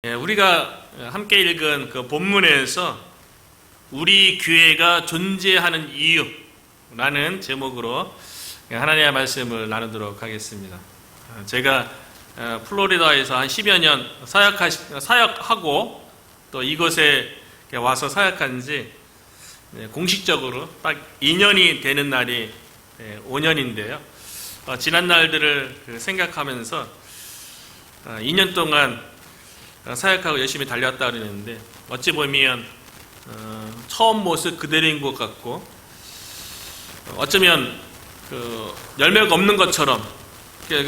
우리가 함께 읽은 그 본문에서 우리 교회가 존재하는 이유라는 제목으로 하나님의 말씀을 나누도록 하겠습니다. 제가 플로리다에서 한 10여 년 사역하고 또 이곳에 와서 사역한 지 공식적으로 딱 2년이 되는 날이 5년인데요. 지난 날들을 생각하면서 2년 동안 사역하고 열심히 달려왔다 그러는데 어찌 보면 처음 모습 그대로인 것 같고 어쩌면 열매가 없는 것처럼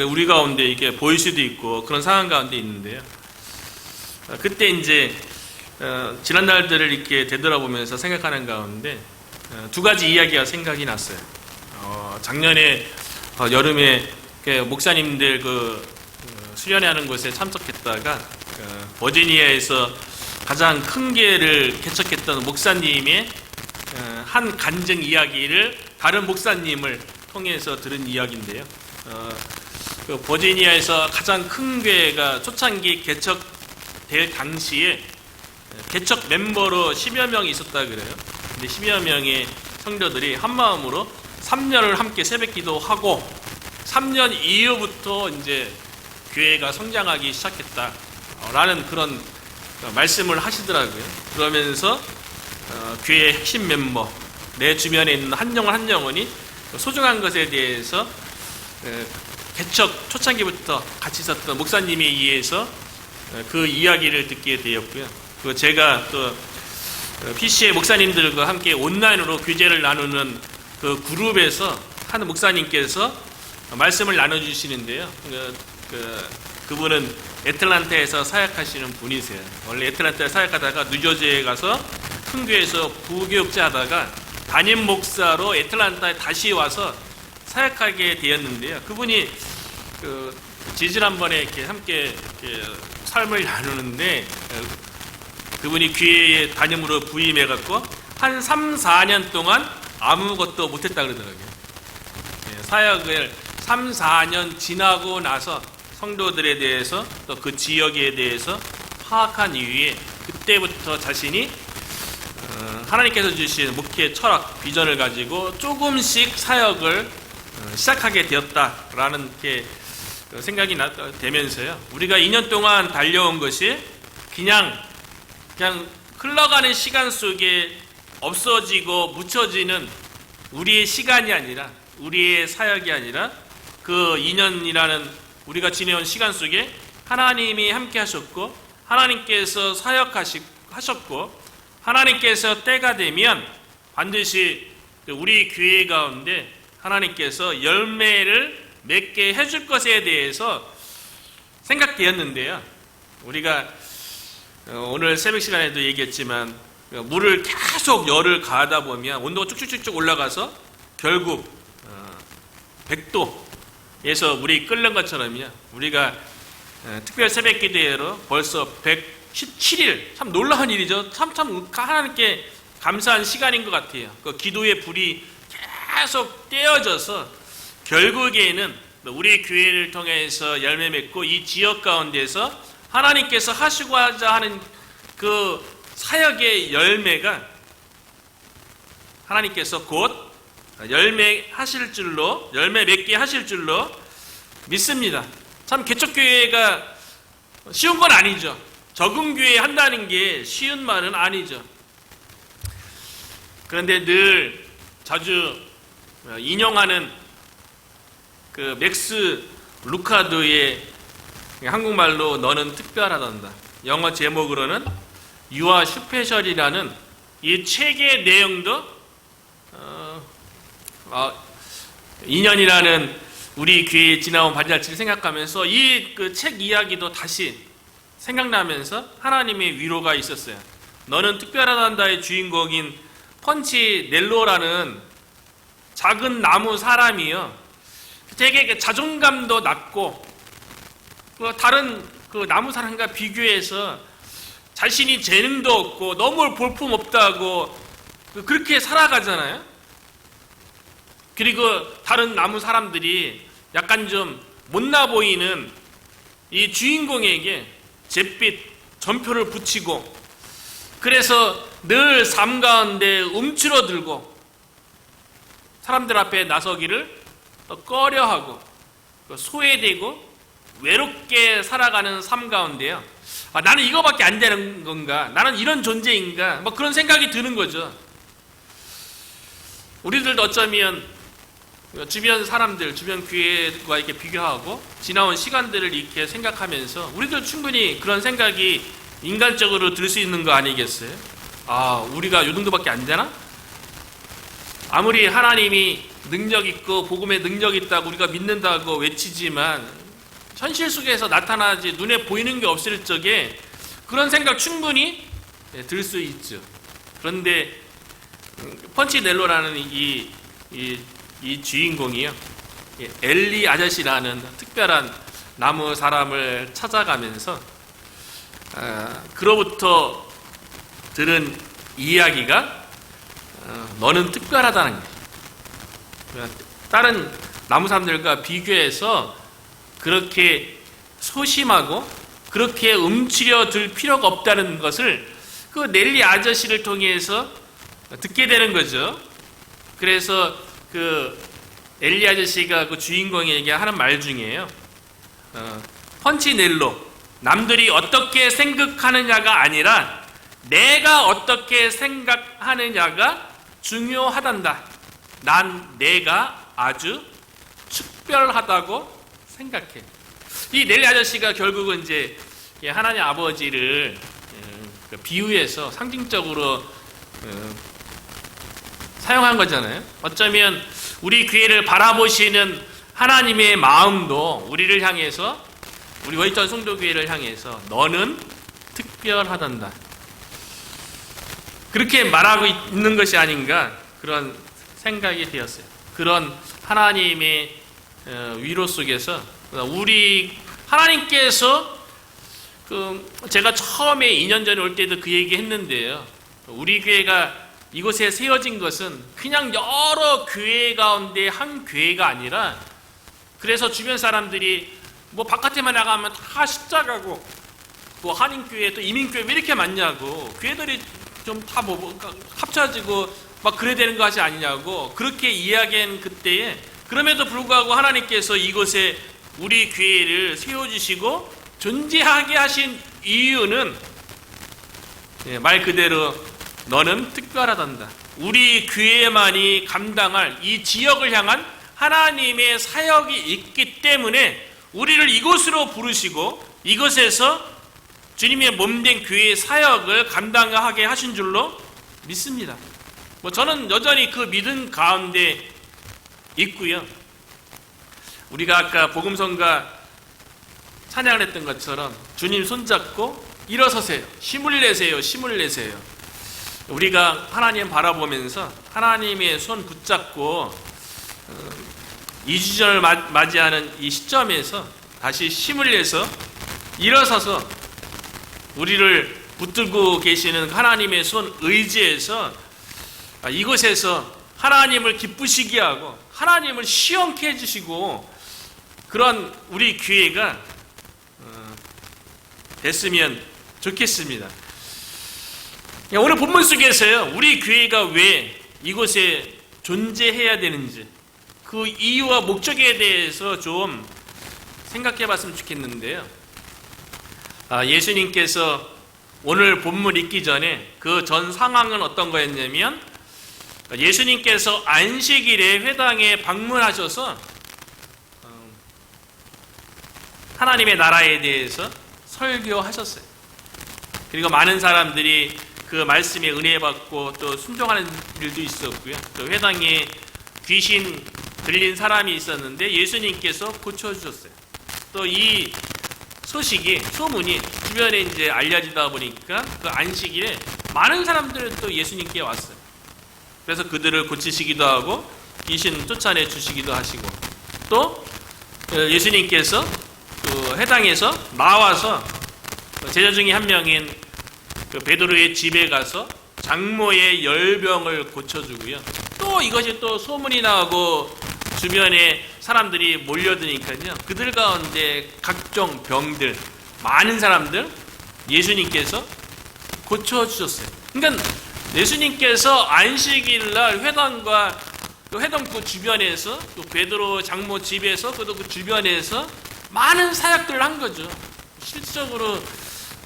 우리 가운데 이게 보일 수도 있고 그런 상황 가운데 있는데요. 그때 이제 지난 날들을 이렇게 되돌아보면서 생각하는 가운데 두 가지 이야기가 생각이 났어요. 작년에 여름에 목사님들 수련회하는 곳에 참석했다가 버지니아에서 가장 큰 교회를 개척했던 목사님의 한 간증 이야기를 다른 목사님을 통해서 들은 이야기인데요. 버지니아에서 가장 큰 교회가 초창기 개척될 당시에 개척 멤버로 10여 명이 있었다 그래요. 근데 10여 명의 성도들이 한 마음으로 3년을 함께 새벽 기도하고 3년 이후부터 이제 교회가 성장하기 시작했다라는 그런 말씀을 하시더라고요. 그러면서 교회의 핵심 멤버, 내 주변에 있는 한 영혼 한 영혼이 소중한 것에 대해서 개척 초창기부터 같이 있었던 목사님에 의해서 그 이야기를 듣게 되었고요. 제가 또 PC의 목사님들과 함께 온라인으로 교제를 나누는 그 그룹에서 한 목사님께서 말씀을 나눠주시는데요. 그분은 애틀란타에서 사역하시는 분이세요. 원래 애틀란타에 사역하다가 뉴저지에 가서 큰 교회에서 부교육자 하다가 담임 목사로 애틀란타에 다시 와서 사역하게 되었는데요. 그분이 지지난번에 이렇게 함께 삶을 나누는데 그분이 교회에 담임으로 부임해갖고 한 3, 4년 동안 아무것도 못했다 그러더라고요. 사역을 3, 4년 지나고 나서 성도들에 대해서 또 그 지역에 대해서 파악한 이후에 그때부터 자신이 하나님께서 주신 목회 철학, 비전을 가지고 조금씩 사역을 시작하게 되었다라는 게 생각이 되면서요. 우리가 2년 동안 달려온 것이 그냥 흘러가는 시간 속에 없어지고 묻혀지는 우리의 시간이 아니라 우리의 사역이 아니라 그 2년이라는 우리가 지내온 시간 속에 하나님이 함께 하셨고 하나님께서 사역하셨고 하나님께서 때가 되면 반드시 우리 교회 가운데 하나님께서 열매를 맺게 해줄 것에 대해서 생각되었는데요. 우리가 오늘 새벽 시간에도 얘기했지만 물을 계속 열을 가하다 보면 온도가 쭉쭉쭉 올라가서 결국 100도에서 물이 끓는 것처럼요. 우리가 특별 새벽 기도회로 벌써 117일, 참 놀라운 일이죠. 참 하나님께 감사한 시간인 것 같아요. 그 기도의 불이 계속 떼어져서 결국에는 우리 교회를 통해서 열매 맺고 이 지역 가운데서 하나님께서 하시고자 하는 그 사역의 열매가 하나님께서 곧 열매 맺게 하실 줄로 믿습니다. 참 개척교회가 쉬운 건 아니죠. 적응교회 한다는 게 쉬운 말은 아니죠. 그런데 늘 자주 인용하는 그 맥스 루카드의 한국말로 너는 특별하단다. 영어 제목으로는 You are special이라는 이 책의 내용도 2년이라는 우리 교회에 지나온 반잔치를 생각하면서 이 그 책 이야기도 다시 생각나면서 하나님의 위로가 있었어요. 너는 특별하단다의 주인공인 펀치 넬로라는 작은 나무 사람이요. 되게 자존감도 낮고 다른 그 나무 사람과 비교해서 자신이 재능도 없고 너무 볼품 없다고 그렇게 살아가잖아요. 그리고 다른 나무 사람들이 약간 좀 못나 보이는 이 주인공에게 잿빛 전표를 붙이고, 그래서 늘 삶 가운데 움츠러들고 사람들 앞에 나서기를 꺼려하고 소외되고 외롭게 살아가는 삶 가운데요. 나는 이거밖에 안 되는 건가? 나는 이런 존재인가? 뭐 그런 생각이 드는 거죠. 우리들도 어쩌면 주변 사람들, 주변 교회와 이렇게 비교하고 지나온 시간들을 이렇게 생각하면서 우리도 충분히 그런 생각이 인간적으로 들 수 있는 거 아니겠어요? 우리가 요 정도밖에 안 되나? 아무리 하나님이 능력 있고 복음에 능력 있다고 우리가 믿는다고 외치지만 현실 속에서 나타나지 눈에 보이는 게 없을 적에 그런 생각 충분히 들 수 있죠. 그런데 펀치넬로라는 이 주인공이요, 엘리 아저씨라는 특별한 나무 사람을 찾아가면서 그로부터 들은 이야기가 너는 특별하다는 거예요. 다른 나무 사람들과 비교해서 그렇게 소심하고 그렇게 움츠려들 필요가 없다는 것을 그 넬리 아저씨를 통해서 듣게 되는 거죠. 그래서 그 엘리 아저씨가 그 주인공에게 하는 말 중에요, 펀치넬로, 남들이 어떻게 생각하느냐가 아니라 내가 어떻게 생각하느냐가 중요하단다. 난 내가 아주 특별하다고 생각해. 이 넬리 아저씨가 결국은 이제 하나님 아버지를 비유해서 상징적으로 사용한 거잖아요. 어쩌면 우리 교회를 바라보시는 하나님의 마음도 우리를 향해서, 우리 월전 성도교회를 향해서 너는 특별하단다, 그렇게 말하고 있는 것이 아닌가, 그런 생각이 되었어요. 그런 하나님의 위로 속에서 우리 하나님께서 제가 처음에 2년 전에 올 때도 그 얘기 했는데요, 우리 교회가 이곳에 세워진 것은 그냥 여러 교회 가운데 한 교회가 아니라, 그래서 주변 사람들이 뭐 바깥에만 나가면 다 십자가고 뭐 한인교회 또 이민교회 왜 이렇게 많냐고, 교회들이 좀 다 뭐 합쳐지고 막 그래야 되는 것이 아니냐고 그렇게 이야기한 그때에, 그럼에도 불구하고 하나님께서 이곳에 우리 교회를 세워주시고 존재하게 하신 이유는 말 그대로 너는 특별하단다. 우리 교회만이 감당할 이 지역을 향한 하나님의 사역이 있기 때문에 우리를 이곳으로 부르시고 이곳에서 주님의 몸된 교회의 사역을 감당하게 하신 줄로 믿습니다. 저는 여전히 그 믿음 가운데 있고요. 우리가 아까 복음성가 찬양을 했던 것처럼 주님 손잡고 일어서세요. 힘을 내세요. 힘을 내세요. 우리가 하나님 바라보면서 하나님의 손 붙잡고 2주전을 맞이하는 이 시점에서 다시 힘을 내서 일어서서 우리를 붙들고 계시는 하나님의 손 의지해서 이곳에서 하나님을 기쁘시게 하고 하나님을 시원케 해주시고 그런 우리 교회가 됐으면 좋겠습니다. 오늘 본문 속에서요, 우리 교회가 왜 이곳에 존재해야 되는지 그 이유와 목적에 대해서 좀 생각해 봤으면 좋겠는데요. 예수님께서 오늘 본문 읽기 전에 그 전 상황은 어떤 거였냐면, 예수님께서 안식일에 회당에 방문하셔서 하나님의 나라에 대해서 설교하셨어요. 그리고 많은 사람들이 그 말씀에 은혜 받고 또 순종하는 일도 있었고요. 또 회당에 귀신 들린 사람이 있었는데 예수님께서 고쳐주셨어요. 또 이 소식이, 소문이 주변에 이제 알려지다 보니까 그 안식일에 많은 사람들이 또 예수님께 왔어요. 그래서 그들을 고치시기도 하고 귀신 쫓아내 주시기도 하시고, 또 예수님께서 그 회당에서 나와서 제자 중에 한 명인 그 베드로의 집에 가서 장모의 열병을 고쳐주고요. 또 이것이 또 소문이 나고 주변에 사람들이 몰려드니까요, 그들 가운데 각종 병들, 많은 사람들 예수님께서 고쳐주셨어요. 그러니까 예수님께서 안식일날 회당과 그 회당구 주변에서 또 베드로 장모 집에서 그 주변에서 많은 사역들을 한 거죠. 실질적으로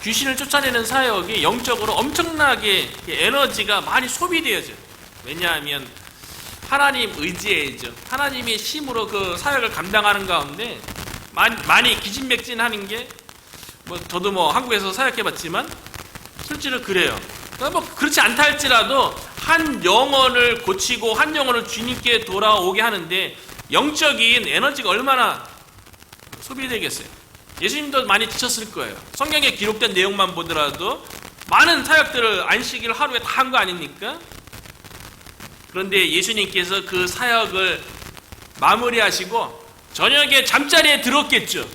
귀신을 쫓아내는 사역이 영적으로 엄청나게 에너지가 많이 소비되어져요. 왜냐하면 하나님 의지해야죠. 하나님의 힘으로 그 사역을 감당하는 가운데 많이 기진맥진하는 게 저도 한국에서 사역해봤지만 실제로 그래요. 그렇지 않다 할지라도 한 영혼을 고치고 한 영혼을 주님께 돌아오게 하는데 영적인 에너지가 얼마나 소비되겠어요. 예수님도 많이 지쳤을 거예요. 성경에 기록된 내용만 보더라도 많은 사역들을 안식일 하루에 다 한 거 아닙니까? 그런데 예수님께서 그 사역을 마무리하시고 저녁에 잠자리에 들었겠죠.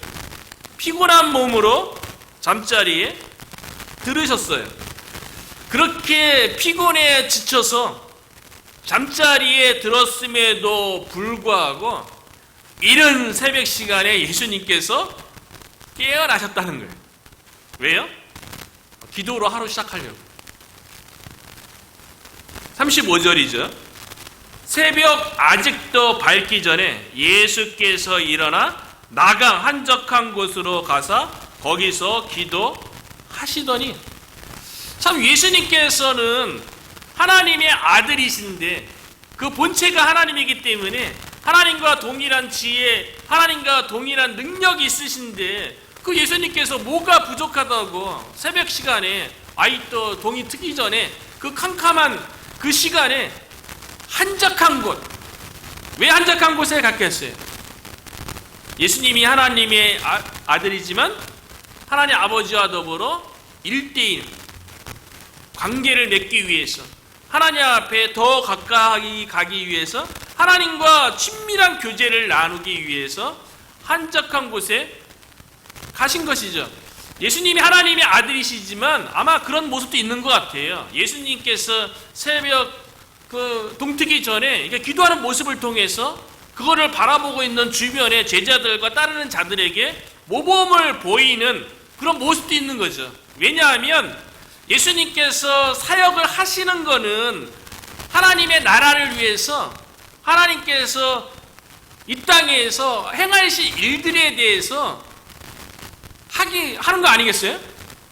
피곤한 몸으로 잠자리에 들으셨어요. 그렇게 피곤에 지쳐서 잠자리에 들었음에도 불구하고 이른 새벽 시간에 예수님께서 깨어나셨다는 거예요. 왜요? 기도로 하루 시작하려고. 35절이죠. 새벽 아직도 밝기 전에 예수께서 일어나 나강 한적한 곳으로 가서 거기서 기도하시더니, 참 예수님께서는 하나님의 아들이신데 그 본체가 하나님이기 때문에 하나님과 동일한 지혜, 하나님과 동일한 능력이 있으신데 그 예수님께서 뭐가 부족하다고 새벽 시간에 아직도 동이 트기 전에 그 캄캄한 그 시간에 한적한 곳, 왜 한적한 곳에 갔겠어요? 예수님이 하나님의 아들이지만 하나님 아버지와 더불어 1대1 관계를 맺기 위해서, 하나님 앞에 더 가까이 가기 위해서, 하나님과 친밀한 교제를 나누기 위해서 한적한 곳에 가신 것이죠. 예수님이 하나님의 아들이시지만 아마 그런 모습도 있는 것 같아요. 예수님께서 새벽 동트기 전에 기도하는 모습을 통해서 그거를 바라보고 있는 주변의 제자들과 따르는 자들에게 모범을 보이는 그런 모습도 있는 거죠. 왜냐하면 예수님께서 사역을 하시는 거는 하나님의 나라를 위해서 하나님께서 이 땅에서 행하실 일들에 대해서 하는 거 아니겠어요?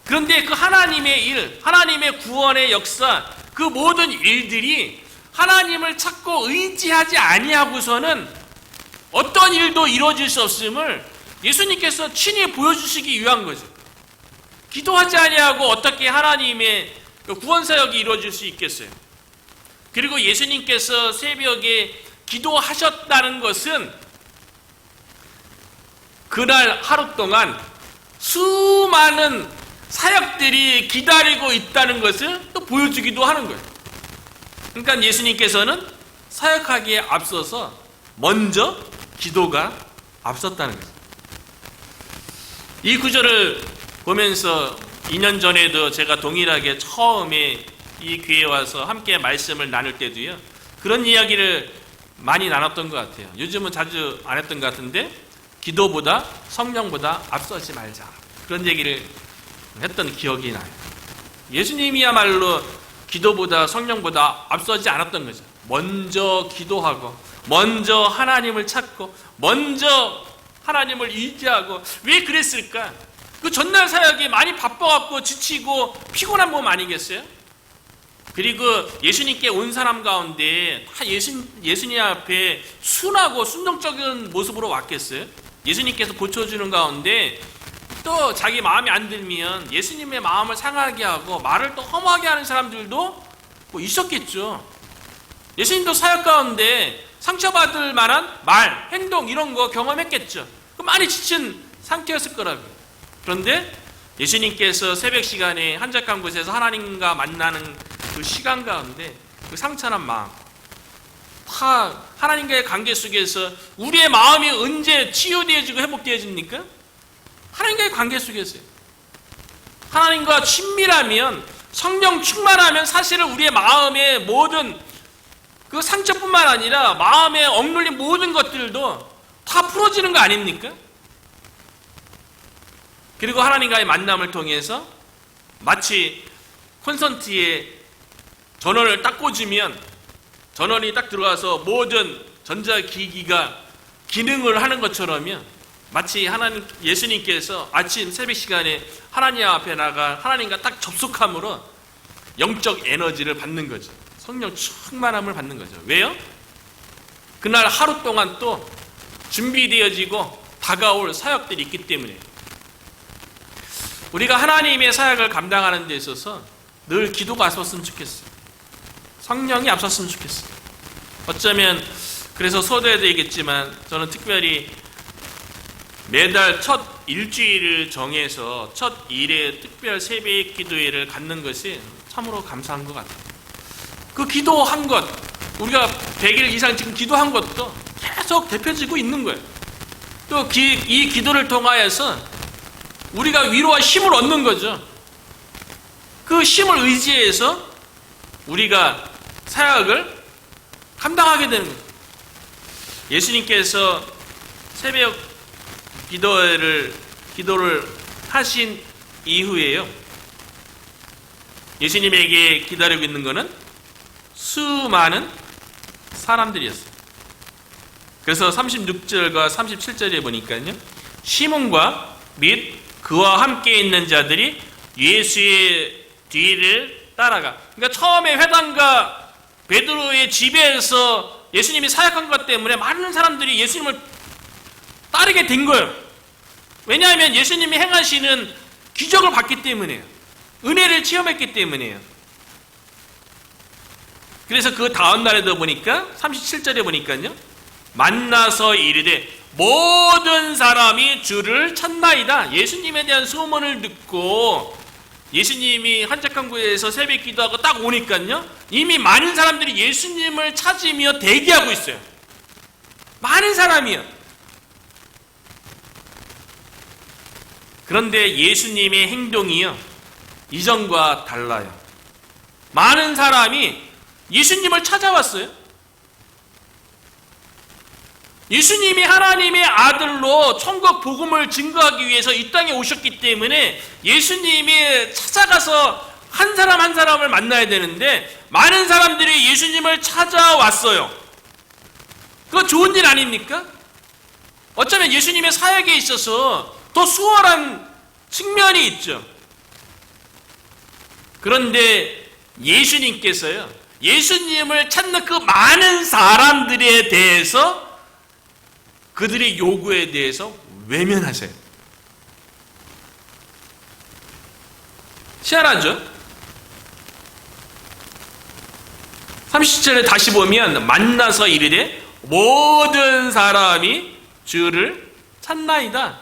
그런데 그 하나님의 일, 하나님의 구원의 역사, 그 모든 일들이 하나님을 찾고 의지하지 아니하고서는 어떤 일도 이루어질 수 없음을 예수님께서 친히 보여주시기 위한 거죠. 기도하지 아니하고 어떻게 하나님의 구원사역이 이루어질 수 있겠어요? 그리고 예수님께서 새벽에 기도하셨다는 것은 그날 하루 동안 수많은 사역들이 기다리고 있다는 것을 또 보여주기도 하는 거예요. 그러니까 예수님께서는 사역하기에 앞서서 먼저 기도가 앞섰다는 거예요. 이 구절을 보면서 2년 전에도 제가 동일하게 처음에 이 교회에 와서 함께 말씀을 나눌 때도요, 그런 이야기를 많이 나눴던 것 같아요. 요즘은 자주 안 했던 것 같은데 기도보다 성령보다 앞서지 말자, 그런 얘기를 했던 기억이 나요. 예수님이야말로 기도보다 성령보다 앞서지 않았던 거죠. 먼저 기도하고 먼저 하나님을 찾고 먼저 하나님을 의지하고. 왜 그랬을까? 그 전날 사역이 많이 바빠갖고 지치고 피곤한 몸 아니겠어요? 그리고 예수님께 온 사람 가운데 다 예수님 앞에 순하고 순종적인 모습으로 왔겠어요? 예수님께서 고쳐주는 가운데 또 자기 마음에 안 들면 예수님의 마음을 상하게 하고 말을 또 험하게 하는 사람들도 있었겠죠. 예수님도 사역 가운데 상처받을 만한 말, 행동 이런 거 경험했겠죠. 많이 지친 상태였을 거라고요. 그런데 예수님께서 새벽 시간에 한적한 곳에서 하나님과 만나는 그 시간 가운데 그 상처난 마음, 다 하나님과의 관계 속에서 우리의 마음이 언제 치유되어지고 회복되어집니까? 하나님과의 관계 속에서요. 하나님과 친밀하면, 성령 충만하면 사실은 우리의 마음의 모든 그 상처뿐만 아니라 마음에 억눌린 모든 것들도 다 풀어지는 거 아닙니까? 그리고 하나님과의 만남을 통해서 마치 콘센트에 전원을 딱 꽂으면 전원이 딱 들어가서 모든 전자기기가 기능을 하는 것처럼요, 마치 예수님께서 아침 새벽 시간에 하나님 앞에 나가 하나님과 딱 접속함으로 영적 에너지를 받는 거죠. 성령 충만함을 받는 거죠. 왜요? 그날 하루 동안 또 준비되어지고 다가올 사역들이 있기 때문에. 우리가 하나님의 사역을 감당하는 데 있어서 늘 기도가 앞섰으면 좋겠어요. 성령이 앞섰으면 좋겠어요. 어쩌면 그래서 서두에도 얘기했지만 저는 특별히 매달 첫 일주일을 정해서 첫 일에 특별 새벽 기도회를 갖는 것이 참으로 감사한 것 같아요. 그 기도한 것, 우리가 100일 이상 지금 기도한 것도 계속 대표지고 있는 거예요. 또 이 기도를 통하여서 우리가 위로와 힘을 얻는 거죠. 그 힘을 의지해서 우리가 사역을 감당하게 되는 거예요. 예수님께서 새벽 기도를 하신 이후에요, 예수님에게 기다리고 있는 것은 수많은 사람들이었어요. 그래서 36절과 37절에 보니까요, 시몬과 및 그와 함께 있는 자들이 예수의 뒤를 따라가. 그러니까 처음에 회당과 베드로의 집에서 예수님이 사역한 것 때문에 많은 사람들이 예수님을 따르게 된 거예요. 왜냐하면 예수님이 행하시는 기적을 봤기 때문이에요. 은혜를 체험했기 때문이에요. 그래서 그 다음 날에도 보니까 37절에 보니까요, 만나서 이르되 모든 사람이 주를 찾나이다. 예수님에 대한 소문을 듣고 예수님이 한적한구에서 새벽 기도하고 딱 오니까요, 이미 많은 사람들이 예수님을 찾으며 대기하고 있어요. 많은 사람이요. 그런데 예수님의 행동이요, 이전과 달라요. 많은 사람이 예수님을 찾아왔어요. 예수님이 하나님의 아들로 천국 복음을 증거하기 위해서 이 땅에 오셨기 때문에 예수님이 찾아가서 한 사람 한 사람을 만나야 되는데 많은 사람들이 예수님을 찾아왔어요. 그거 좋은 일 아닙니까? 어쩌면 예수님의 사역에 있어서 더 수월한 측면이 있죠. 그런데 예수님께서요, 예수님을 찾는 그 많은 사람들에 대해서 그들의 요구에 대해서 외면하세요. 희한하죠? 30절에 다시 보면 만나서 이르되 모든 사람이 주를 찾나이다.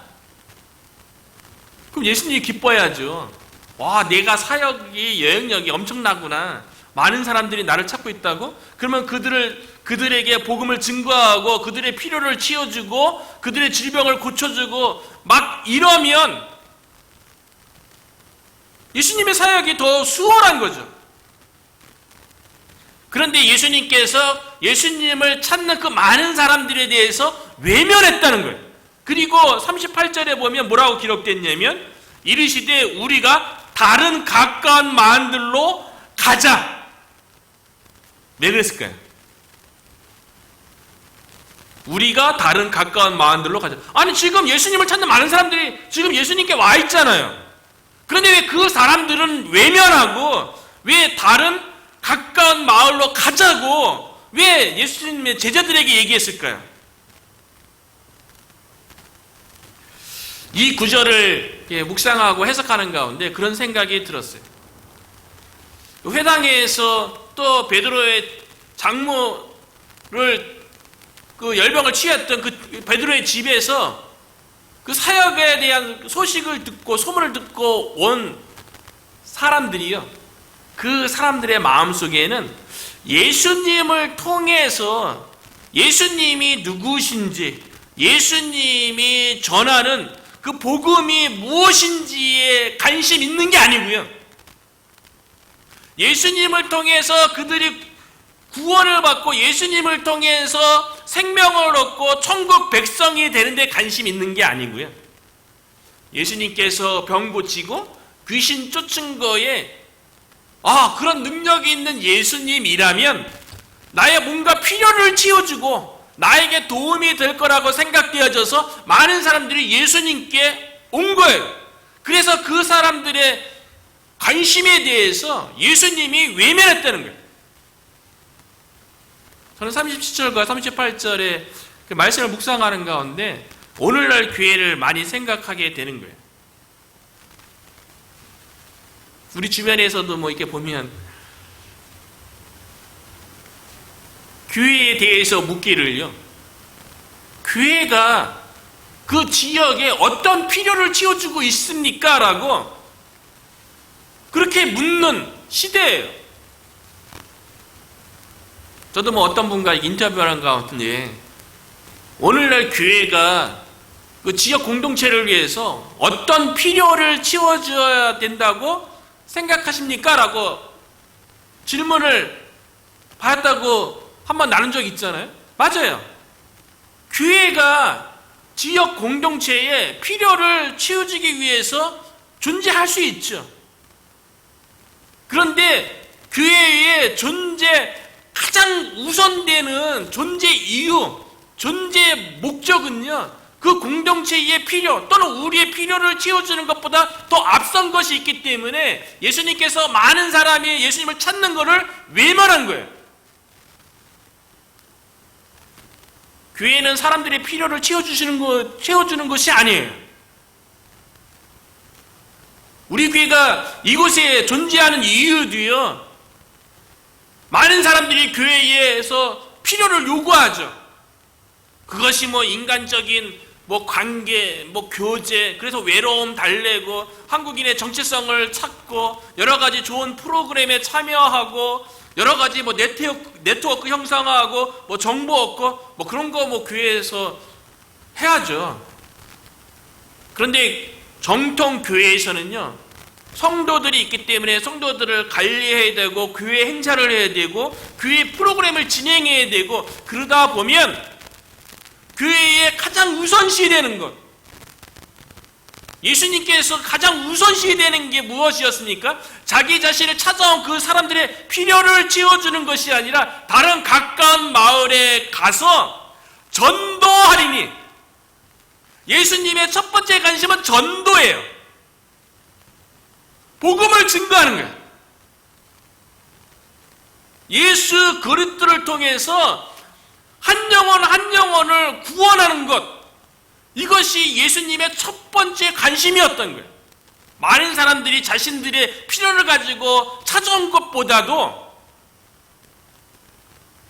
그럼 예수님이 기뻐해야죠. 와, 내가 사역이 여행력이 엄청나구나. 많은 사람들이 나를 찾고 있다고? 그러면 그들에게 복음을 증거하고 그들의 필요를 채워주고 그들의 질병을 고쳐주고 막 이러면 예수님의 사역이 더 수월한 거죠. 그런데 예수님께서 예수님을 찾는 그 많은 사람들에 대해서 외면했다는 거예요. 그리고 38절에 보면 뭐라고 기록됐냐면 이르시되 우리가 다른 가까운 마을들로 가자. 왜 그랬을까요? 우리가 다른 가까운 마을들로 가자. 아니, 지금 예수님을 찾는 많은 사람들이 지금 예수님께 와 있잖아요. 그런데 왜 그 사람들은 외면하고 왜 다른 가까운 마을로 가자고 왜 예수님의 제자들에게 얘기했을까요? 이 구절을 묵상하고 해석하는 가운데 그런 생각이 들었어요. 회당에서 또 베드로의 장모를 그 열병을 취했던 그 베드로의 집에서 그 사역에 대한 소식을 듣고 소문을 듣고 온 사람들이요, 그 사람들의 마음속에는 예수님을 통해서 예수님이 누구신지, 예수님이 전하는 그 복음이 무엇인지에 관심 있는 게 아니고요, 예수님을 통해서 그들이 구원을 받고 예수님을 통해서 생명을 얻고 천국 백성이 되는 데 관심 있는 게 아니고요, 예수님께서 병 고치고 귀신 쫓은 거에 그런 능력이 있는 예수님이라면 나의 뭔가 필요를 채워주고 나에게 도움이 될 거라고 생각되어져서 많은 사람들이 예수님께 온 거예요. 그래서 그 사람들의 관심에 대해서 예수님이 외면했다는 거예요. 저는 37절과 38절의 그 말씀을 묵상하는 가운데 오늘날 교회를 많이 생각하게 되는 거예요. 우리 주변에서도 뭐 이렇게 보면 교회에 대해서 묻기를요, 교회가 그 지역에 어떤 필요를 채워주고 있습니까? 라고 그렇게 묻는 시대예요. 저도 뭐 어떤 분과 인터뷰하는 가운데 오늘날 교회가 그 지역 공동체를 위해서 어떤 필요를 채워줘야 된다고 생각하십니까? 라고 질문을 받았다고 한번 나눈 적이 있잖아요. 맞아요. 교회가 지역 공동체의 필요를 채워주기 위해서 존재할 수 있죠. 그런데 교회의 가장 우선되는 존재 이유, 존재 목적은요, 그 공동체의 필요 또는 우리의 필요를 채워주는 것보다 더 앞선 것이 있기 때문에 예수님께서 많은 사람이 예수님을 찾는 것을 외면한 거예요. 교회는 사람들의 필요를 채워주는 것이 아니에요. 우리 교회가 이곳에 존재하는 이유도요, 많은 사람들이 교회에서 필요를 요구하죠. 그것이 뭐 인간적인 관계, 교제, 그래서 외로움 달래고 한국인의 정체성을 찾고 여러 가지 좋은 프로그램에 참여하고 여러 가지 네트워크 형성하고 정보 얻고 그런 거 교회에서 해야죠. 그런데 정통 교회에서는요, 성도들이 있기 때문에 성도들을 관리해야 되고 교회 행사를 해야 되고 교회 프로그램을 진행해야 되고 그러다 보면 교회에 가장 우선시 되는 것, 예수님께서 가장 우선시 되는 게 무엇이었습니까? 자기 자신을 찾아온 그 사람들의 필요를 채워주는 것이 아니라 다른 가까운 마을에 가서 전도하리니, 예수님의 첫 번째 관심은 전도예요. 복음을 증거하는 거예요. 예수 그리스도를 통해서 한 영혼을 구원하는 것, 이것이 예수님의 첫 번째 관심이었던 거예요. 많은 사람들이 자신들의 필요를 가지고 찾아온 것보다도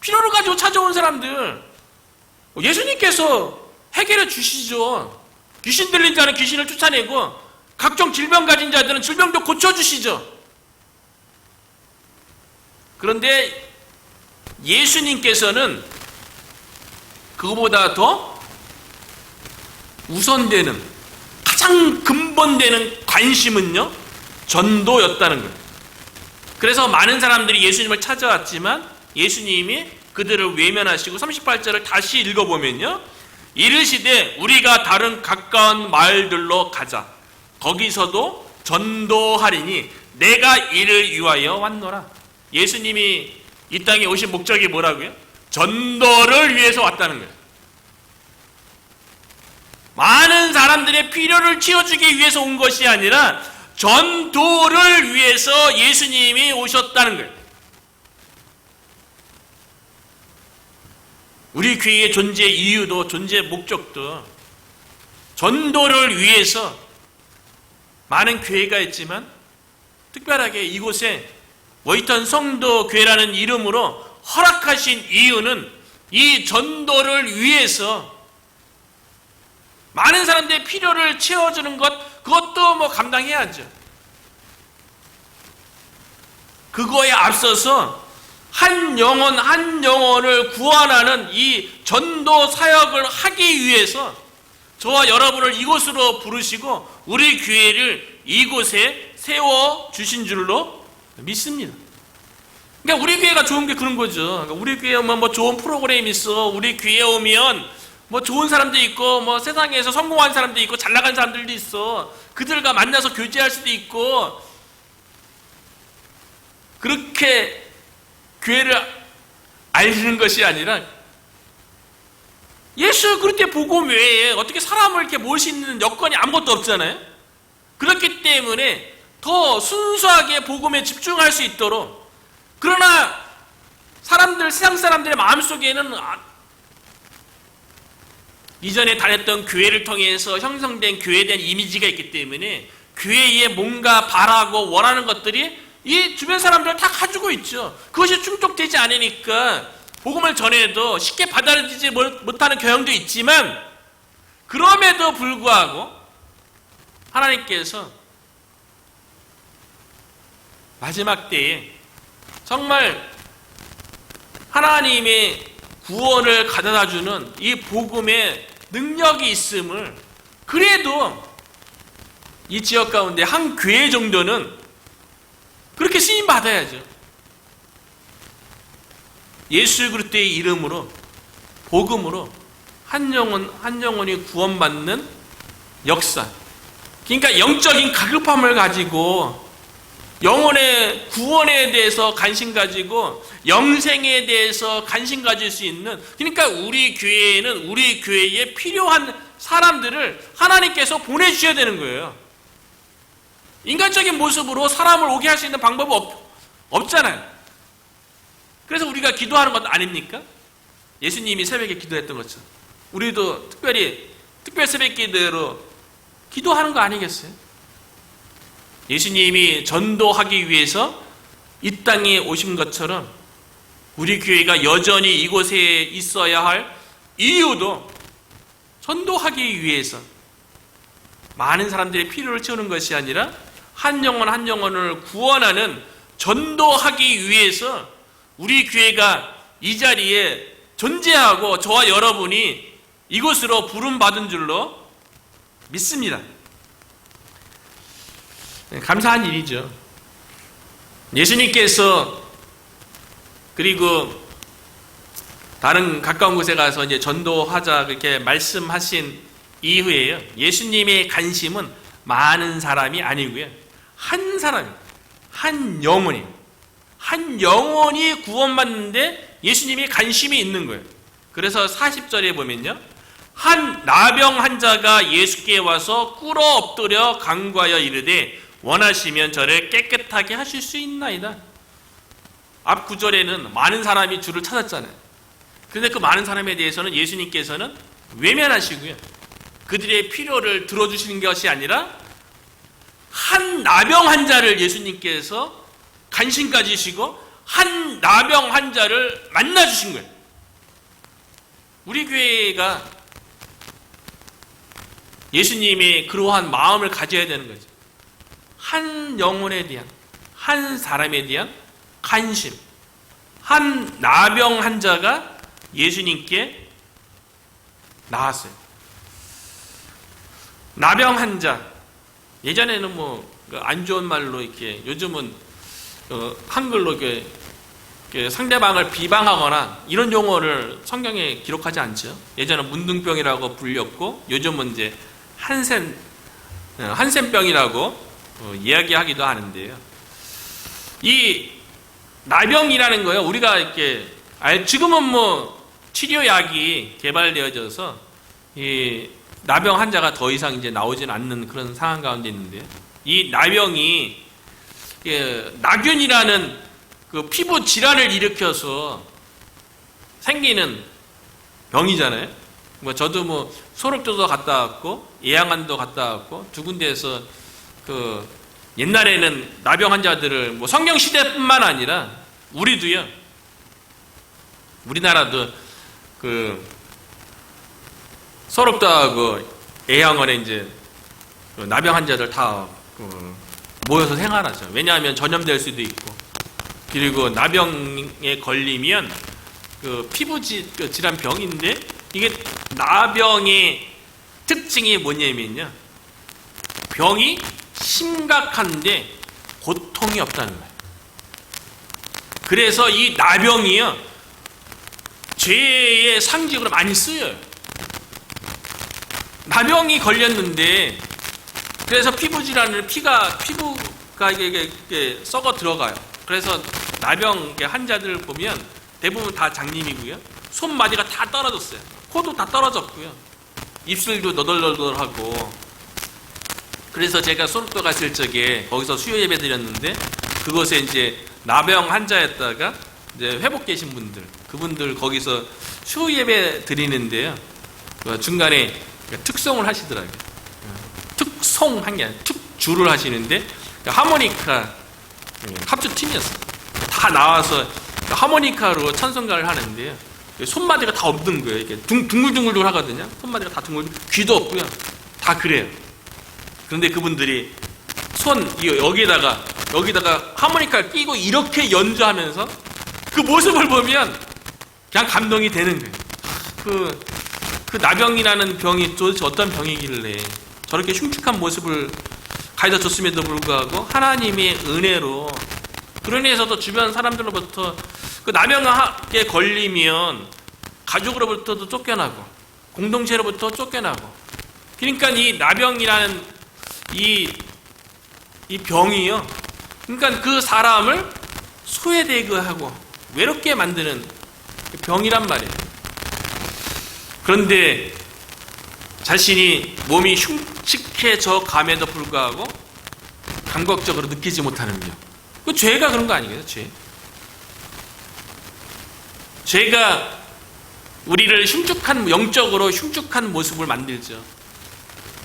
필요를 가지고 찾아온 사람들 예수님께서 해결해 주시죠. 귀신 들린 자는 귀신을 쫓아내고 각종 질병 가진 자들은 질병도 고쳐주시죠. 그런데 예수님께서는 그거보다 더 우선되는, 가장 근본되는 관심은요, 전도였다는 거예요. 그래서 많은 사람들이 예수님을 찾아왔지만 예수님이 그들을 외면하시고 38절을 다시 읽어보면요, 이르시되 우리가 다른 가까운 마을들로 가자. 거기서도 전도하리니 내가 이를 위하여 왔노라. 예수님이 이 땅에 오신 목적이 뭐라고요? 전도를 위해서 왔다는 거예요. 많은 사람들의 필요를 채워주기 위해서 온 것이 아니라 전도를 위해서 예수님이 오셨다는 거예요. 우리 교회의 존재 이유도 존재 목적도 전도를 위해서 많은 교회가 있지만 특별하게 이곳에 워이턴 성도교회라는 이름으로 허락하신 이유는 이 전도를 위해서 많은 사람들의 필요를 채워주는 것, 그것도 감당해야죠. 그거에 앞서서 한 영혼을 구원하는 이 전도 사역을 하기 위해서 저와 여러분을 이곳으로 부르시고 우리 교회를 이곳에 세워주신 줄로 믿습니다. 그러니까 우리 교회가 좋은 게 그런 거죠. 그러니까 우리 교회에 오면 좋은 프로그램이 있어. 우리 교회에 오면 뭐 좋은 사람도 있고 뭐 세상에서 성공한 사람도 있고 잘 나간 사람들도 있어. 그들과 만나서 교제할 수도 있고 그렇게 교회를 알리는 것이 아니라 예수 그리스도의 복음 외에 어떻게 사람을 이렇게 모을 수 있는 여건이 아무것도 없잖아요. 그렇기 때문에 더 순수하게 복음에 집중할 수 있도록, 그러나 세상 사람들의 마음속에는 이전에 다녔던 교회를 통해서 형성된 교회에 대한 이미지가 있기 때문에 교회에 뭔가 바라고 원하는 것들이 이 주변 사람들 다 가지고 있죠. 그것이 충족되지 않으니까 복음을 전해도 쉽게 받아들이지 못하는 경향도 있지만, 그럼에도 불구하고 하나님께서 마지막 때에 정말 하나님의 구원을 가져다주는 이 복음의 능력이 있음을, 그래도 이 지역 가운데 한 교회 정도는 그렇게 쓰임 받아야죠. 예수 그리스도의 이름으로, 복음으로 한 영혼이 구원받는 역사. 그러니까 영적인 가급함을 가지고 영혼의 구원에 대해서 관심 가지고 영생에 대해서 관심 가질 수 있는, 그러니까 우리 교회에는 우리 교회에 필요한 사람들을 하나님께서 보내주셔야 되는 거예요. 인간적인 모습으로 사람을 오게 할 수 있는 방법이 없잖아요. 그래서 우리가 기도하는 것 아닙니까? 예수님이 새벽에 기도했던 것처럼 우리도 특별 새벽 기도로 기도하는 거 아니겠어요? 예수님이 전도하기 위해서 이 땅에 오신 것처럼 우리 교회가 여전히 이곳에 있어야 할 이유도 전도하기 위해서, 많은 사람들의 필요를 채우는 것이 아니라 한 영혼 한 영혼을 구원하는, 전도하기 위해서 우리 교회가 이 자리에 존재하고 저와 여러분이 이곳으로 부름받은 줄로 믿습니다. 감사한 일이죠. 예수님께서 그리고 다른 가까운 곳에 가서 이제 전도하자 그렇게 말씀하신 이후에요, 예수님의 관심은 많은 사람이 아니고요, 한 사람, 한 영혼이 구원받는데 예수님이 관심이 있는 거예요. 그래서 40절에 보면요, 한 나병 환자가 예수께 와서 꿇어 엎드려 간구하여 이르되 원하시면 저를 깨끗하게 하실 수 있나이다. 앞 구절에는 많은 사람이 주를 찾았잖아요. 그런데 그 많은 사람에 대해서는 예수님께서는 외면하시고요, 그들의 필요를 들어주시는 것이 아니라 한 나병 환자를 예수님께서 관심 가지시고 한 나병 환자를 만나주신 거예요. 우리 교회가 예수님의 그러한 마음을 가져야 되는 거죠. 한 영혼에 대한, 한 사람에 대한 관심. 한 나병 환자가 예수님께 나왔어요. 나병 환자. 예전에는 뭐 안 좋은 말로 이렇게, 요즘은 한글로 이렇게 상대방을 비방하거나 이런 용어를 성경에 기록하지 않죠. 예전에 문둥병이라고 불렸고 요즘은 이제 한센병이라고 이야기하기도 하는데요. 이 나병이라는 거요, 우리가 이렇게 지금은 뭐 치료약이 개발되어져서 이 나병 환자가 더 이상 이제 나오진 않는 그런 상황 가운데 있는데, 이 나병이 나균이라는 그 피부 질환을 일으켜서 생기는 병이잖아요. 뭐 저도 뭐 소록도도 갔다 왔고 예양안도 갔다 왔고 두 군데에서 그 옛날에는 나병 환자들을 뭐 성경 시대뿐만 아니라 우리도요, 우리나라도 그 소록도하고 예양원에 이제 그 나병 환자들 다 모여서 생활하죠. 왜냐하면 전염될 수도 있고, 그리고 나병에 걸리면 그 피부 질환 병인데, 이게 나병의 특징이 뭐냐면요, 병이 심각한데 고통이 없다는 거예요. 그래서 이 나병이요, 죄의 상징으로 많이 쓰여요. 나병이 걸렸는데 그래서 피부 질환을 피부가 이게 썩어 들어가요. 그래서 나병 환자들 보면 대부분 다 장님이고요. 손마디가 다 떨어졌어요. 코도 다 떨어졌고요. 입술도 너덜너덜하고. 그래서 제가 소록도 갔을 적에 거기서 수요 예배 드렸는데 그곳에 이제 나병 환자였다가 이제 회복되신 분들, 그분들 거기서 수요 예배 드리는데요. 중간에 특송을 하시더라고요. 특송한 게 아니라 특주를 하시는데 하모니카 합주팀이었어요. 다 나와서 하모니카로 찬송가를 하는데요. 손마디가 다 없는 거예요. 이렇게 둥글둥글 하거든요. 손마디가 다 귀도 없고요. 다 그래요. 그런데 그분들이 여기다가 하모니카를 끼고 이렇게 연주하면서 그 모습을 보면 그냥 감동이 되는 거예요. 그 나병이라는 병이 도대체 어떤 병이길래 저렇게 흉측한 모습을 가져다 줬음에도 불구하고 하나님의 은혜로 그런 의해서도 주변 사람들로부터 그 나병에 걸리면 가족으로부터도 쫓겨나고 공동체로부터 쫓겨나고 그러니까 이 나병이라는 이 병이요. 그러니까 그 사람을 소외되게 외롭게 만드는 병이란 말이에요. 그런데 자신이 몸이 흉측해져 감에도 불구하고 감각적으로 느끼지 못하는 병. 그 죄가 그런 거 아니겠어요? 죄가 우리를 영적으로 흉측한 모습을 만들죠.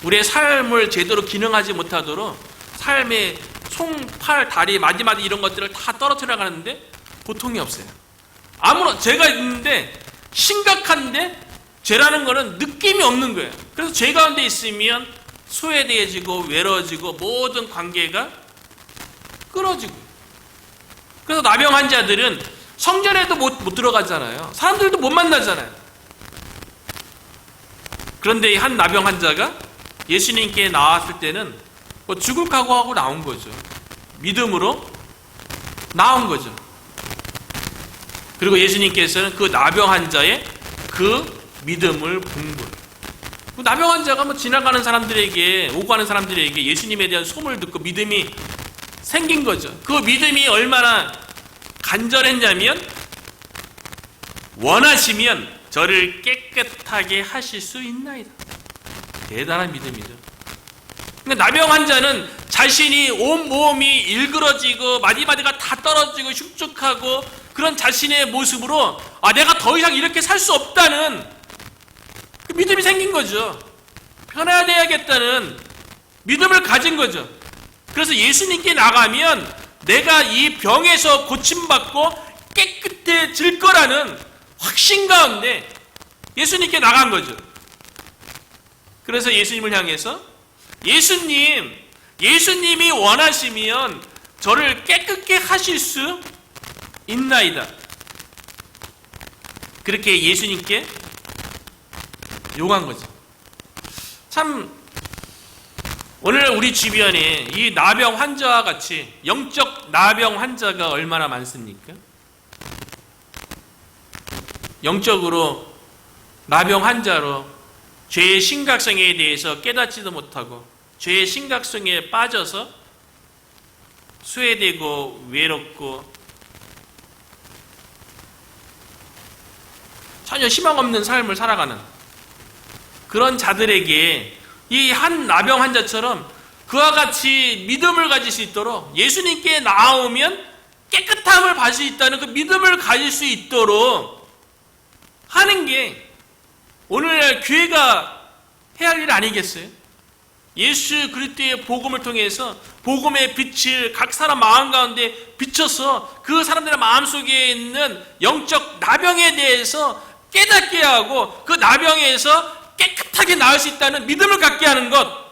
우리의 삶을 제대로 기능하지 못하도록 삶의 손, 팔, 다리, 마디마디 이런 것들을 다 떨어뜨려 가는데 고통이 없어요. 죄가 있는데 심각한데 죄라는 거는 느낌이 없는 거예요. 그래서 죄 가운데 있으면 소외되어지고 외로워지고 모든 관계가 끊어지고. 그래서 나병 환자들은 성전에도 못 들어가잖아요. 사람들도 못 만나잖아요. 그런데 한 나병 환자가 예수님께 나왔을 때는 죽을 각오하고 나온 거죠. 믿음으로 나온 거죠. 그리고 예수님께서는 그 나병 환자의 그 믿음을 본 거예요. 그 나병 환자가 지나가는 사람들에게, 오고 가는 사람들에게 예수님에 대한 소문을 듣고 믿음이 생긴 거죠. 그 믿음이 얼마나 간절했냐면, 원하시면 저를 깨끗하게 하실 수 있나이다. 대단한 믿음이죠. 그러니까 나병 환자는 자신이 온몸이 일그러지고 마디마디가 다 떨어지고 흉측하고 그런 자신의 모습으로 내가 더 이상 이렇게 살 수 없다는 그 믿음이 생긴 거죠. 편안해야겠다는 믿음을 가진 거죠. 그래서 예수님께 나가면 내가 이 병에서 고침받고 깨끗해질 거라는 확신 가운데 예수님께 나간 거죠. 그래서 예수님을 향해서 예수님이 원하시면 저를 깨끗게 하실 수 있나이다. 그렇게 예수님께 요구한 거죠. 참 오늘 우리 주변에 이 나병 환자와 같이 영적 나병 환자가 얼마나 많습니까? 영적으로 나병 환자로 죄의 심각성에 대해서 깨닫지도 못하고 죄의 심각성에 빠져서 소외되고 외롭고 전혀 희망 없는 삶을 살아가는 그런 자들에게 이 한 나병 환자처럼 그와 같이 믿음을 가질 수 있도록 예수님께 나오면 깨끗함을 받을 수 있다는 그 믿음을 가질 수 있도록 하는 게 오늘날 교회가 해야 할 일 아니겠어요? 예수 그리스도의 복음을 통해서 복음의 빛을 각 사람 마음 가운데 비춰서 그 사람들의 마음속에 있는 영적 나병에 대해서 깨닫게 하고 그 나병에서 깨끗하게 나을 수 있다는 믿음을 갖게 하는 것,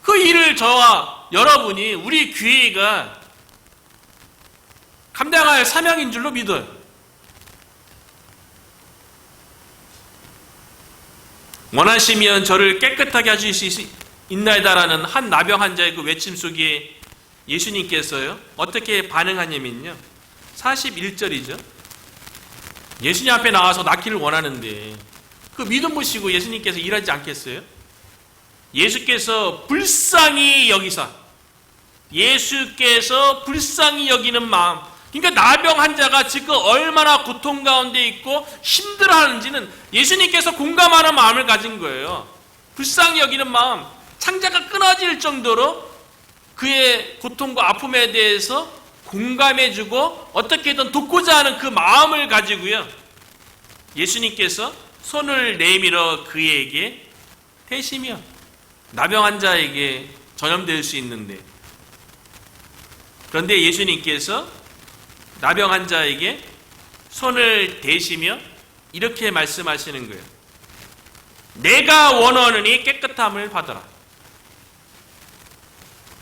그 일을 저와 여러분이 우리 교회가 감당할 사명인 줄로 믿어요. 원하시면 저를 깨끗하게 하실 수 있나이다라는 한 나병 환자의 그 외침 속에 예수님께서요 어떻게 반응하냐면요 41절이죠. 예수님 앞에 나와서 낫기를 원하는데 그 믿음 보시고 예수님께서 일하지 않겠어요? 예수께서 불쌍히 여기사, 예수께서 불쌍히 여기는 마음, 그러니까 나병 환자가 지금 얼마나 고통 가운데 있고 힘들어하는지는 예수님께서 공감하는 마음을 가진 거예요. 불쌍히 여기는 마음, 창자가 끊어질 정도로 그의 고통과 아픔에 대해서 공감해주고 어떻게든 돕고자 하는 그 마음을 가지고요, 예수님께서 손을 내밀어 그에게 대시며, 나병 환자에게 전염될 수 있는데, 그런데 예수님께서 나병 환자에게 손을 대시며 이렇게 말씀하시는 거예요. 내가 원하노니 깨끗함을 받으라.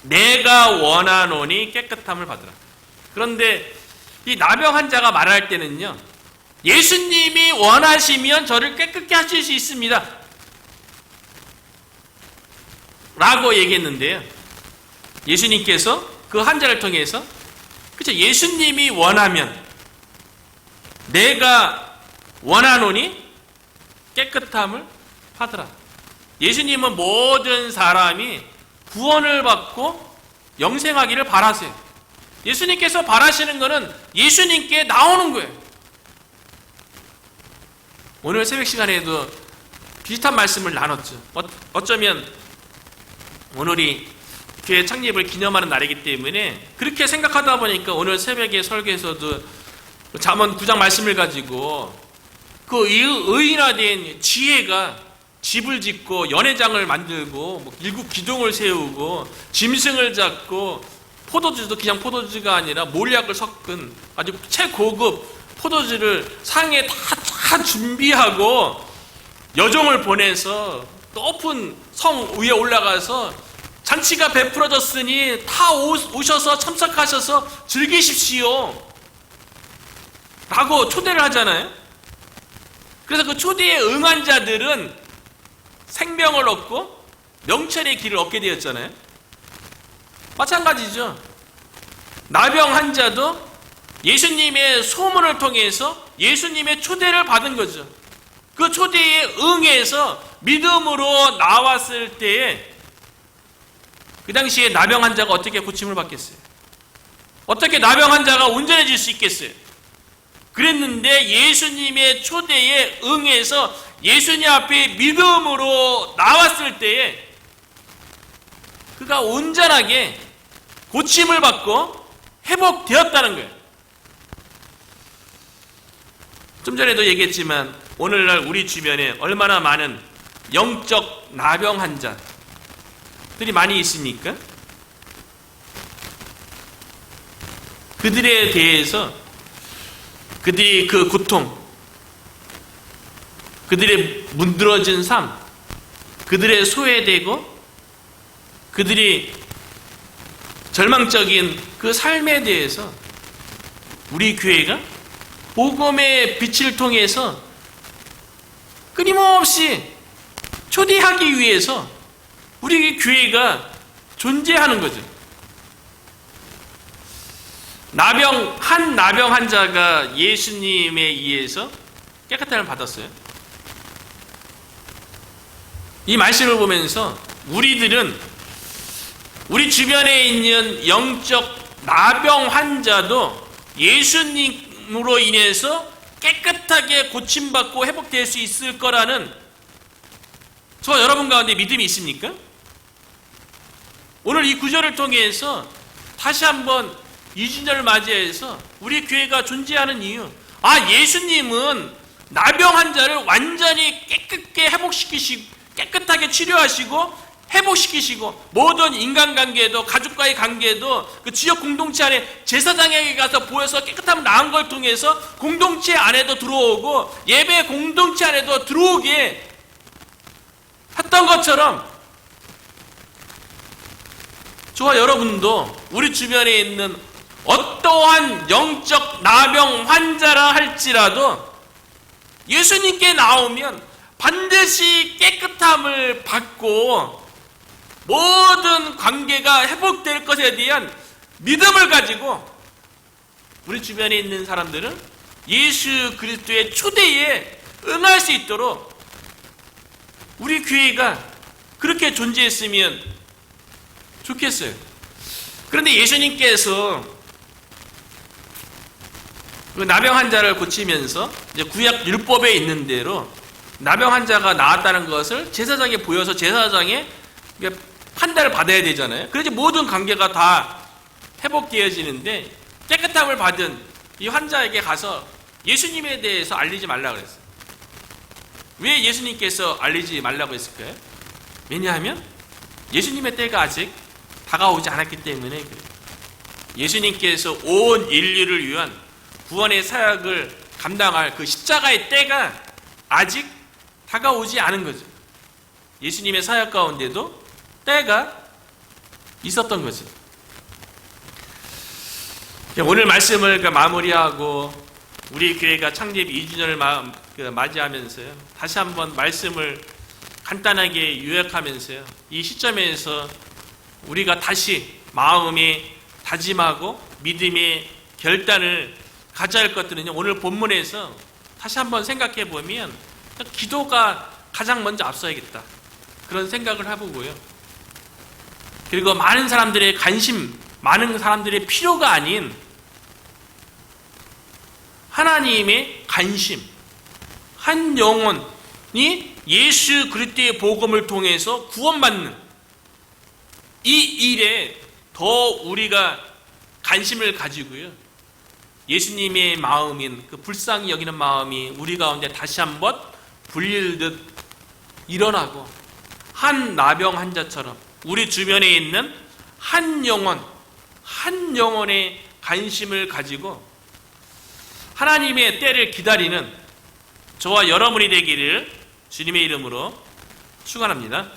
내가 원하노니 깨끗함을 받으라. 그런데 이 나병 환자가 말할 때는요, 예수님이 원하시면 저를 깨끗게 하실 수 있습니다 라고 얘기했는데요, 예수님께서 그 환자를 통해서, 그렇죠, 예수님이 원하면, 내가 원하노니 깨끗함을 받으라. 예수님은 모든 사람이 구원을 받고 영생하기를 바라세요. 예수님께서 바라시는 것은 예수님께 나오는 거예요. 오늘 새벽 시간에도 비슷한 말씀을 나눴죠. 어쩌면 오늘이 교회 창립을 기념하는 날이기 때문에 그렇게 생각하다 보니까 오늘 새벽에 설교에서도 잠언 9장 말씀을 가지고 그 의인화된 지혜가 집을 짓고 연회장을 만들고 일국 기둥을 세우고 짐승을 잡고 포도주도 그냥 포도주가 아니라 몰약을 섞은 아주 최고급 포도주를 상에 다 준비하고 여종을 보내서 높은 성 위에 올라가서 잔치가 베풀어졌으니 다 오셔서 참석하셔서 즐기십시오 라고 초대를 하잖아요. 그래서 그 초대에 응한 자들은 생명을 얻고 명철의 길을 얻게 되었잖아요. 마찬가지죠. 나병 환자도 예수님의 소문을 통해서 예수님의 초대를 받은 거죠. 그 초대에 응해서 믿음으로 나왔을 때에 그 당시에 나병 환자가 어떻게 고침을 받겠어요? 어떻게 나병 환자가 온전해질 수 있겠어요? 그랬는데 예수님의 초대에 응해서 예수님 앞에 믿음으로 나왔을 때에 그가 온전하게 고침을 받고 회복되었다는 거예요. 좀 전에도 얘기했지만 오늘날 우리 주변에 얼마나 많은 영적 나병 환자들이 많이 있습니까? 그들에 대해서 그들이 그 고통, 그들의 문드러진 삶, 그들의 소외되고 그들이 절망적인 그 삶에 대해서 우리 교회가 복음의 빛을 통해서 끊임없이 초대하기 위해서 우리 교회가 존재하는 거죠. 한 나병 환자가 예수님에 의해서 깨끗함을 받았어요. 이 말씀을 보면서 우리들은 우리 주변에 있는 영적 나병 환자도 예수님으로 인해서 깨끗하게 고침받고 회복될 수 있을 거라는 저 여러분 가운데 믿음이 있습니까? 오늘 이 구절을 통해서 다시 한번 2주년을 맞이해서 우리 교회가 존재하는 이유, 예수님은 나병 환자를 완전히 깨끗하게 치료하시고 회복시키시고 모든 인간관계도 가족과의 관계도 그 지역 공동체 안에 제사장에게 가서 보여서 깨끗함을 나은 걸 통해서 공동체 안에도 들어오고 예배 공동체 안에도 들어오게 했던 것처럼 저와 여러분도 우리 주변에 있는 어떠한 영적 나병 환자라 할지라도 예수님께 나오면 반드시 깨끗함을 받고 모든 관계가 회복될 것에 대한 믿음을 가지고 우리 주변에 있는 사람들은 예수 그리스도의 초대에 응할 수 있도록 우리 교회가 그렇게 존재했으면 좋겠어요. 그런데 예수님께서 그 나병 환자를 고치면서 이제 구약 율법에 있는 대로 나병 환자가 나았다는 것을 제사장에 보여서 제사장의 판단을 받아야 되잖아요. 그래서 모든 관계가 다 회복되어지는데 깨끗함을 받은 이 환자에게 가서 예수님에 대해서 알리지 말라고 그랬어요. 왜 예수님께서 알리지 말라고 했을까요? 왜냐하면 예수님의 때가 아직 다가오지 않았기 때문에 그래요. 예수님께서 온 인류를 위한 구원의 사역을 감당할 그 십자가의 때가 아직 다가오지 않은 거죠. 예수님의 사역 가운데도 때가 있었던 거죠. 오늘 말씀을 마무리하고 우리 교회가 창립 2주년을 맞이하면서요, 다시 한번 말씀을 간단하게 요약하면서요, 이 시점에서 우리가 다시 마음에 다짐하고 믿음의 결단을 가져야 할 것들은요, 오늘 본문에서 다시 한번 생각해 보면 기도가 가장 먼저 앞서야겠다, 그런 생각을 해보고요. 그리고 많은 사람들의 관심, 많은 사람들의 필요가 아닌 하나님의 관심, 한 영혼이 예수 그리스도의 복음을 통해서 구원받는 이 일에 더 우리가 관심을 가지고요, 예수님의 마음인 그 불쌍히 여기는 마음이 우리 가운데 다시 한번 불릴듯 일어나고, 한 나병 환자처럼 우리 주변에 있는 한 영혼의 관심을 가지고 하나님의 때를 기다리는 저와 여러분이 되기를 주님의 이름으로 축원합니다.